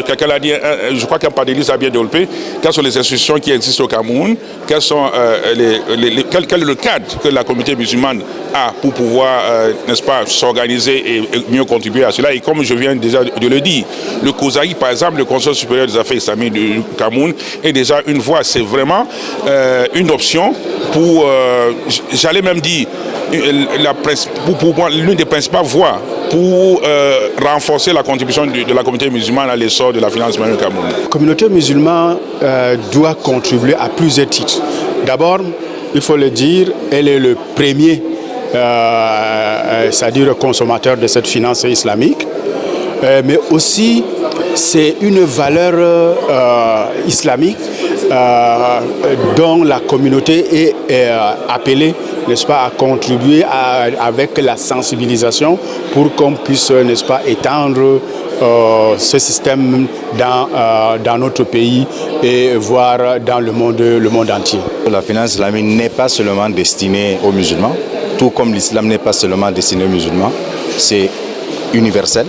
S23: quelqu'un l'a dit, je crois qu'un Padélis a bien développé, quelles sont les institutions qui existent au Cameroun, quel est le cadre que la communauté musulmane a pour pouvoir, n'est-ce pas, s'organiser et mieux contribuer à cela. Et comme je viens déjà de le dire, le COSAI, par exemple, le Conseil supérieur des affaires islamiques du Cameroun, est déjà une voie. C'est vraiment une option pour, j'allais même dire, pour moi, l'une des principales voies pour renforcer la contribution de la communauté musulmane à l'essor de la finance islamique au Cameroun.
S24: La communauté musulmane doit contribuer à plusieurs titres. D'abord, il faut le dire, elle est le premier, c'est-à-dire consommateur de cette finance islamique, mais aussi c'est une valeur islamique dont la communauté est appelée, n'est-ce pas, à contribuer avec la sensibilisation pour qu'on puisse, n'est-ce pas, étendre ce système dans notre pays et voire dans le monde entier.
S25: La finance islamique n'est pas seulement destinée aux musulmans, tout comme l'islam n'est pas seulement destiné aux musulmans, c'est universel.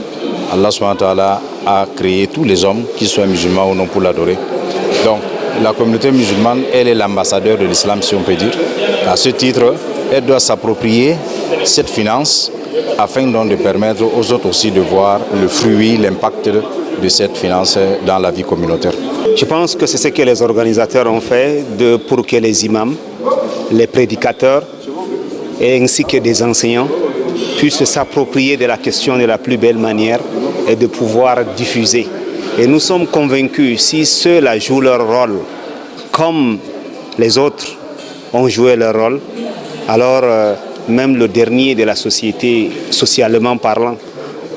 S25: Allah subhanahu wa ta'ala a créé tous les hommes, qu'ils soient musulmans ou non, pour l'adorer. Donc, la communauté musulmane, elle est l'ambassadeur de l'islam, si on peut dire. À ce titre, elle doit s'approprier cette finance afin donc de permettre aux autres aussi de voir le fruit, l'impact de cette finance dans la vie communautaire.
S26: Je pense que c'est ce que les organisateurs ont fait pour que les imams, les prédicateurs et ainsi que des enseignants puissent s'approprier de la question de la plus belle manière et de pouvoir diffuser. Et nous sommes convaincus, si ceux-là jouent leur rôle comme les autres ont joué leur rôle, alors même le dernier de la société, socialement parlant,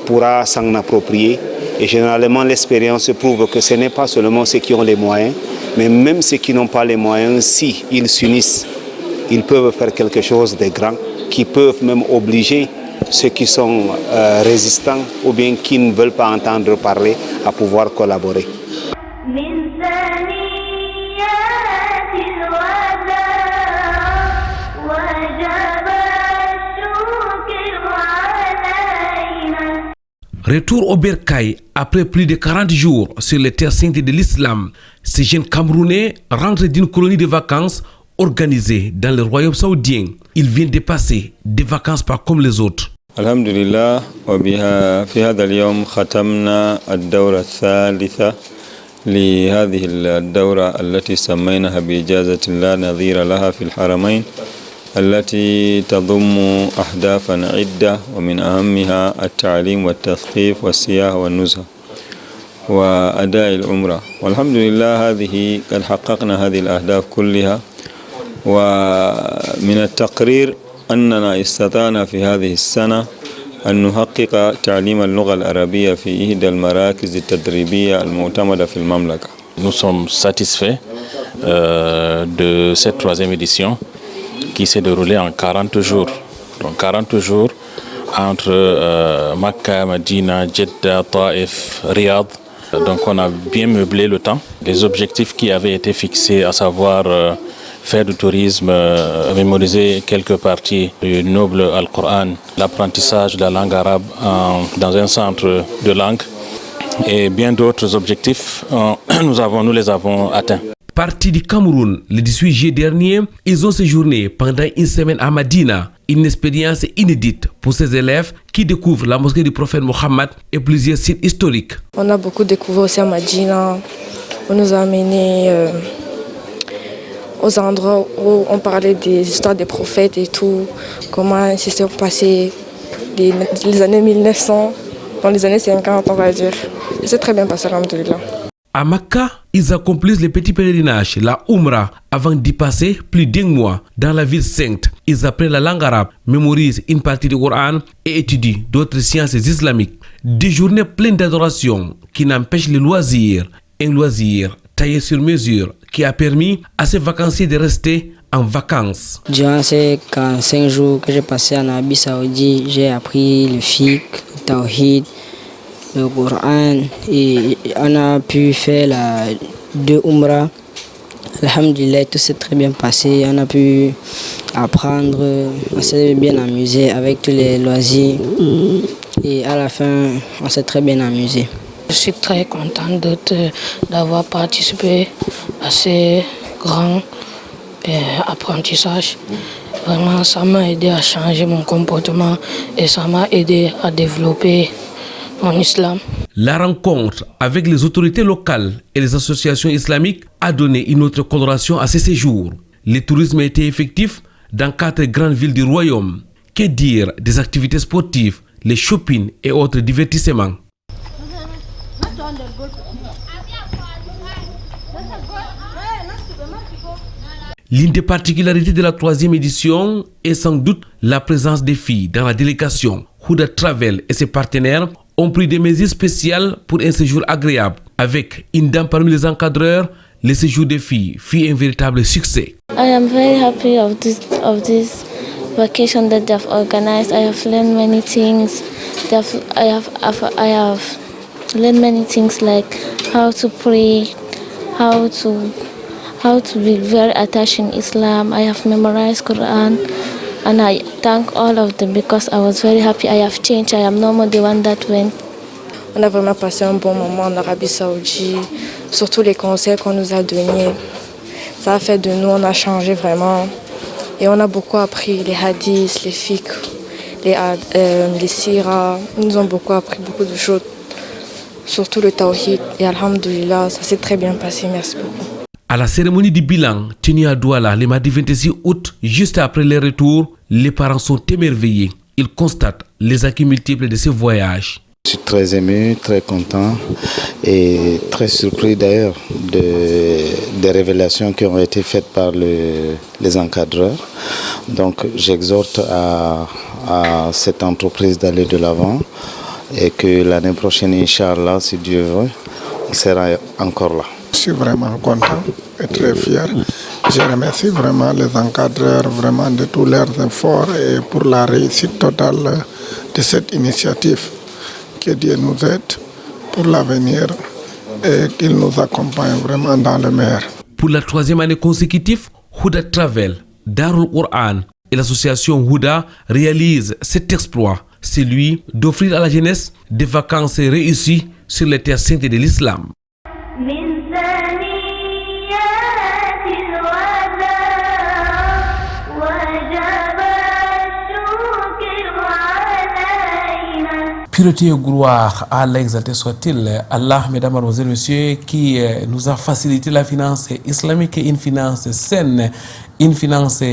S26: pourra s'en approprier. Et généralement, l'expérience prouve que ce n'est pas seulement ceux qui ont les moyens, mais même ceux qui n'ont pas les moyens, si ils s'unissent, ils peuvent faire quelque chose de grand, qui peuvent même obliger ceux qui sont résistants ou bien qui ne veulent pas entendre parler à pouvoir collaborer.
S1: Retour au Bercail après plus de 40 jours sur les terres saintes de l'islam. Ces jeunes Camerounais rentrent d'une colonie de vacances organisée dans le royaume saoudien. Ils viennent de passer des vacances pas comme les autres.
S4: الحمد لله وبها في هذا اليوم ختمنا الدورة الثالثة لهذه الدورة التي سميناها بإجازة لا نظير لها في الحرمين التي تضم أهدافا عدة ومن أهمها التعليم والتثقيف والسياحة والنزهة وأداء العمرة والحمد لله هذه قد حققنا هذه الأهداف كلها ومن التقرير أننا استطعنا في هذه السنة أن نحقق تعليم اللغة العربية في إحدى المراكز التدريبية المعتمدة في المملكة.
S8: Nous sommes satisfaits de cette troisième édition qui s'est déroulée en 40 jours. Donc 40 jours entre Makkah, Medina, Jeddah, Taïf, Riyad. Donc on a bien meublé le temps. Les objectifs qui avaient été fixés, à savoir faire du tourisme, mémoriser quelques parties du noble Al-Qur'an, l'apprentissage de la langue arabe dans un centre de langue et bien d'autres objectifs, nous les avons atteints.
S1: Partis du Cameroun le 18 juillet dernier, ils ont séjourné pendant une semaine à Medina, une expérience inédite pour ces élèves qui découvrent la mosquée du prophète Mohammed et plusieurs sites historiques.
S9: On a beaucoup découvert aussi à Medina, on nous a amenés aux endroits où on parlait des histoires des prophètes et tout, comment ils se sont passés les années 1900, dans les années 50 on va dire. Et c'est très bien passé, alhamdoulilah.
S1: À Makkah, ils accomplissent le petit pèlerinage, la Umrah, avant d'y passer plus d'un mois dans la ville sainte. Ils apprennent la langue arabe, mémorisent une partie du Coran et étudient d'autres sciences islamiques. Des journées pleines d'adoration qui n'empêchent le loisir. Un loisir taillé sur mesure qui a permis à ces vacanciers de rester en vacances.
S2: Durant ces 45 jours que j'ai passé en Arabie Saoudite, j'ai appris le fiqh, le tawhid, le Coran et on a pu faire 2 umrah. Alhamdulillah, tout s'est très bien passé. On a pu apprendre, on s'est bien amusé avec tous les loisirs et à la fin, on s'est très bien amusé.
S10: Je suis très contente d'avoir participé à ces grands apprentissages. Vraiment, ça m'a aidé à changer mon comportement et ça m'a aidé à développer mon islam.
S1: La rencontre avec les autorités locales et les associations islamiques a donné une autre coloration à ces séjours. Le tourisme a été effectif dans 4 grandes villes du royaume. Que dire des activités sportives, les shopping et autres divertissements? L'une des particularités de la 3e édition est sans doute la présence des filles dans la délégation. Huda Travel et ses partenaires ont pris des mesures spéciales pour un séjour agréable. Avec une dame parmi les encadreurs, le séjour des filles fut un véritable succès.
S12: I am very happy of this vacation that they have organized. I have learned many things. I have learned many things like how to pray, how to be very attached in Islam. I have memorized Quran and I thank all of them because I was very happy. I have changed. I am no more the one that went.
S9: On a vraiment passé un bon moment en Arabie Saoudite, surtout les conseils qu'on nous a donnés. Ça a fait de nous, on a changé vraiment et on a beaucoup appris les hadiths, les fiqh, les siras. Ils nous ont beaucoup appris beaucoup de choses, surtout le tawhid et alhamdoulilah, ça s'est très bien passé. Merci beaucoup.
S1: À la cérémonie du bilan tenue à Douala le mardi 26 août, juste après le retour, les parents sont émerveillés. Ils constatent les acquis multiples de ce voyage.
S25: Je suis très ému, très content et très surpris d'ailleurs des révélations qui ont été faites par les encadreurs. Donc j'exhorte à cette entreprise d'aller de l'avant et que l'année prochaine, Inch'Allah, si Dieu veut, on sera encore là.
S14: Je suis vraiment content et très fier. Je remercie vraiment les encadreurs vraiment de tous leurs efforts et pour la réussite totale de cette initiative. Que Dieu nous aide pour l'avenir et qu'il nous accompagne vraiment dans le meilleur.
S1: Pour la 3e année consécutive, Huda Travel, Darul Quran et l'association Huda réalisent cet exploit, celui d'offrir à la jeunesse des vacances réussies sur les terres saintes de l'islam. Pureté et gloire à l'exalté soit-il. Allah, mesdames, mademoiselles, messieurs, qui nous a facilité la finance islamique, une finance saine, une finance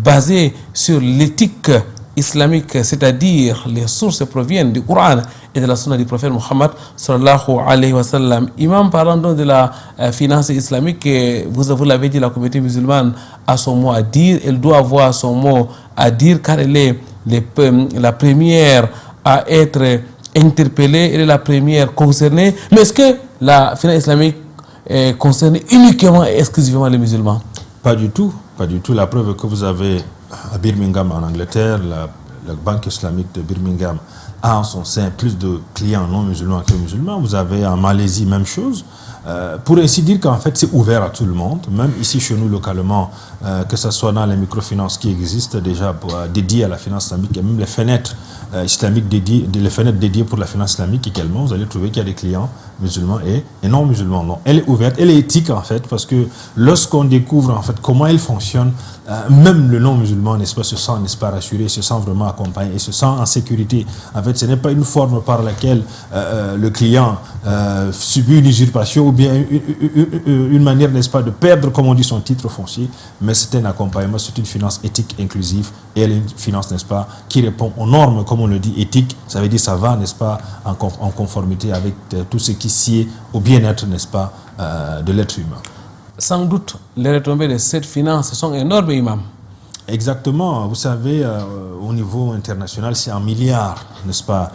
S1: basée sur l'éthique islamique, c'est-à-dire les sources proviennent du Coran et de la sunna du prophète Mohammed sallallahu alayhi wa sallam. Imam, parlant donc de la finance islamique, vous l'avez dit, la communauté musulmane a son mot à dire, elle doit avoir son mot à dire car elle est la première à être interpellée, elle est la première concernée. Mais est-ce que la finance islamique concerne uniquement et exclusivement les musulmans?
S22: Pas du tout, pas du tout. La preuve que vous avez à Birmingham en Angleterre, la banque islamique de Birmingham a en son sein plus de clients non musulmans que musulmans. Vous avez en Malaisie, même chose. Pour ainsi dire qu'en fait c'est ouvert à tout le monde, même ici chez nous localement, que ce soit dans les microfinances qui existent déjà dédiées à la finance islamique, et même les fenêtres islamiques dédiées, les fenêtres dédiées pour la finance islamique également, vous allez trouver qu'il y a des clients musulmans et non musulmans. Non, elle est ouverte, elle est éthique en fait, parce que lorsqu'on découvre en fait comment elle fonctionne, même le non musulman, n'est-ce pas, se sent, n'est-ce pas, rassuré, se sent vraiment accompagné et se sent en sécurité. En fait, ce n'est pas une forme par laquelle le client subit une usurpation ou bien une manière, n'est-ce pas, de perdre, comme on dit, son titre foncier, mais c'est un accompagnement, c'est une finance éthique inclusive et elle est une finance, n'est-ce pas, qui répond aux normes, comme on le dit, éthique. Ça veut dire ça va, n'est-ce pas, en conformité avec tout ce qui sied au bien-être, n'est-ce pas, de l'être humain.
S1: Sans doute, les retombées de cette finance sont énormes, Imam.
S22: Exactement. Vous savez, au niveau international, c'est un milliard, n'est-ce pas,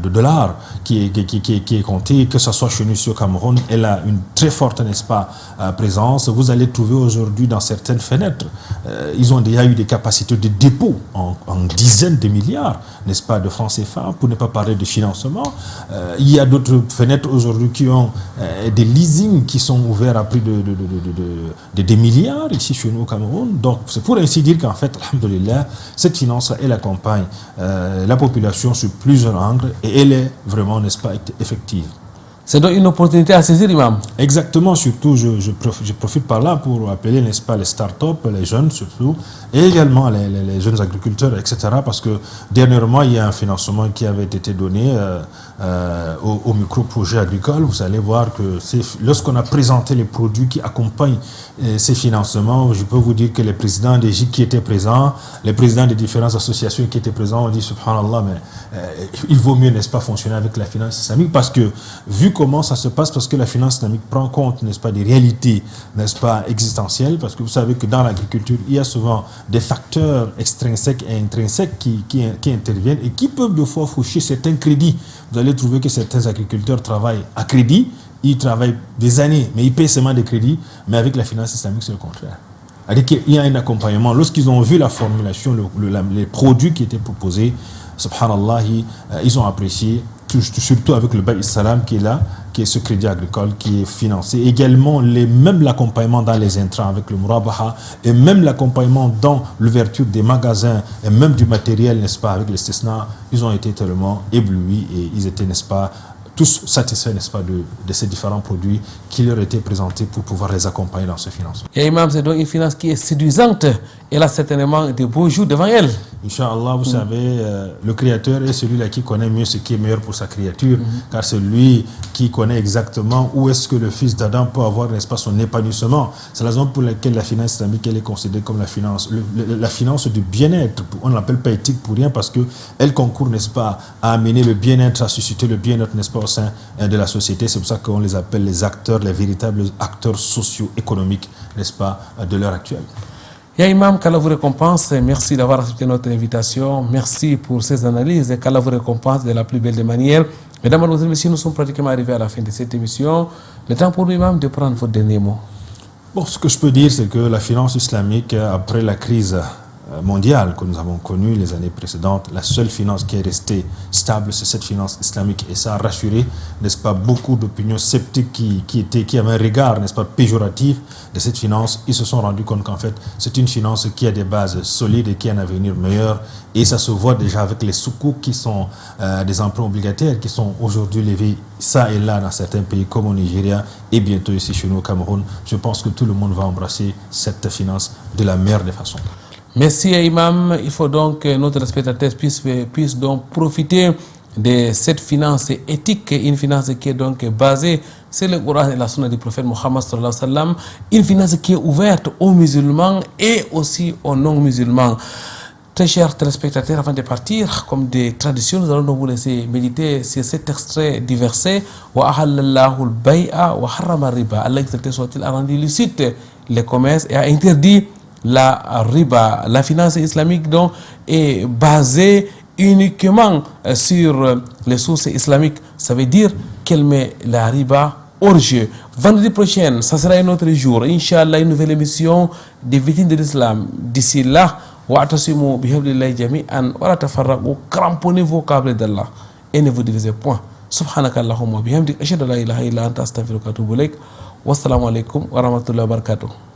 S22: de dollars qui est compté, que ce soit chez nous ici au Cameroun. Elle a une très forte, n'est-ce pas, présence. Vous allez trouver aujourd'hui dans certaines fenêtres, ils ont déjà eu des capacités de dépôt en dizaines de milliards, n'est-ce pas, de francs CFA, pour ne pas parler de financement. Il y a d'autres fenêtres aujourd'hui qui ont des leasings qui sont ouverts à plus de des milliards ici chez nous au Cameroun. Donc, c'est pour ainsi dire qu'en fait, alhamdoulilah, cette finance, elle accompagne la population sur plusieurs angles et elle est vraiment, n'est-ce pas, effective.
S1: C'est donc une opportunité à saisir, Imam.
S22: Exactement, surtout, je profite par là pour appeler, n'est-ce pas, les start-up, les jeunes surtout, et également les jeunes agriculteurs, etc. Parce que dernièrement, il y a un financement qui avait été donné au micro-projet agricole. Vous allez voir que lorsqu'on a présenté les produits qui accompagnent ces financements, je peux vous dire que les présidents des GIC qui étaient présents, les présidents des différentes associations qui étaient présents ont dit, subhanallah, mais il vaut mieux, n'est-ce pas, fonctionner avec la finance islamique parce que, vu comment ça se passe, parce que la finance islamique prend compte, n'est-ce pas, des réalités, n'est-ce pas, existentielles, parce que vous savez que dans l'agriculture, il y a souvent des facteurs extrinsèques et intrinsèques qui interviennent et qui peuvent de fois faucher certains crédits. Vous allez trouver que certains agriculteurs travaillent à crédit, ils travaillent des années, mais ils paient seulement des crédits, mais avec la finance islamique, c'est le contraire. C'est-à-dire qu'il y a un accompagnement. Lorsqu'ils ont vu la formulation, les produits qui étaient proposés, subhanallah, ils ont apprécié, surtout avec le Baï Salam qui est là, qui est ce crédit agricole qui est financé. Également, même l'accompagnement dans les intrants avec le Murabaha et même l'accompagnement dans l'ouverture des magasins et même du matériel, n'est-ce pas, avec les Stisna, ils ont été tellement éblouis et ils étaient, n'est-ce pas, tous satisfaits, n'est-ce pas, de ces différents produits qui leur étaient présentés pour pouvoir les accompagner dans ce financement.
S1: Et Imam, c'est donc une finance qui est séduisante. Elle a certainement de beaux jours devant elle.
S22: Inch'Allah, vous savez, le Créateur est celui-là qui connaît mieux ce qui est meilleur pour sa créature, car c'est lui qui connaît exactement où est-ce que le fils d'Adam peut avoir, n'est-ce pas, son épanouissement. C'est la raison pour laquelle la finance islamique, elle est considérée comme la finance du bien-être. On ne l'appelle pas éthique pour rien, parce qu'elle concourt, n'est-ce pas, à amener le bien-être, à susciter le bien-être, n'est-ce pas, au sein de la société. C'est pour ça qu'on les appelle les acteurs, les véritables acteurs socio-économiques, n'est-ce pas, de l'heure actuelle.
S1: Ya Imam, qu'Allah vous récompense. Merci d'avoir accepté notre invitation. Merci pour ces analyses et qu'Allah vous récompense de la plus belle des manières. Mesdames, Mademoiselles, Messieurs, nous sommes pratiquement arrivés à la fin de cette émission. Le temps pour nous, Imam, de prendre votre dernier mot.
S22: Bon, ce que je peux dire, c'est que la finance islamique, après la crise mondiale que nous avons connue les années précédentes, la seule finance qui est restée stable, c'est cette finance islamique. Et ça a rassuré, n'est-ce pas, beaucoup d'opinions sceptiques qui avaient un regard, n'est-ce pas, péjoratif de cette finance. Ils se sont rendus compte qu'en fait, c'est une finance qui a des bases solides et qui a un avenir meilleur. Et ça se voit déjà avec les soukouk qui sont des emprunts obligataires qui sont aujourd'hui levés ça et là dans certains pays comme au Nigeria et bientôt ici chez nous au Cameroun. Je pense que tout le monde va embrasser cette finance de la meilleure des façons.
S1: Merci Imam. Il faut donc que notre spectateur puisse donc profiter de cette finance éthique, une finance qui est donc basée sur le Coran et la Sunna du prophète Mohammed sallallahu alayhi wa sallam, une finance qui est ouverte aux musulmans et aussi aux non-musulmans. Très chers téléspectateurs, avant de partir, comme des traditions, nous allons vous laisser méditer sur cet extrait du verset Wa ahallallahu al-bay'a wa harrama riba. Allah exalté soit-il a rendu licite les commerces et a interdit la riba. La finance islamique donc est basée uniquement sur les sources islamiques. Ça veut dire qu'elle met la riba hors jeu. Vendredi prochain, ça sera un autre jour. Inch'Allah, une nouvelle émission des victimes de l'islam. D'ici là, wa'tasimu bihablillahi jami'an wa la tafarraqu, cramponnez vos câbles d'Allah et ne vous divisez point. Subhanaka Allahumma bihamdik ashhadu an la ilaha illa anta astaghfiruka wa atubu ilaik. Wassalamu alaikum wa rahmatullahi wa barakatuh.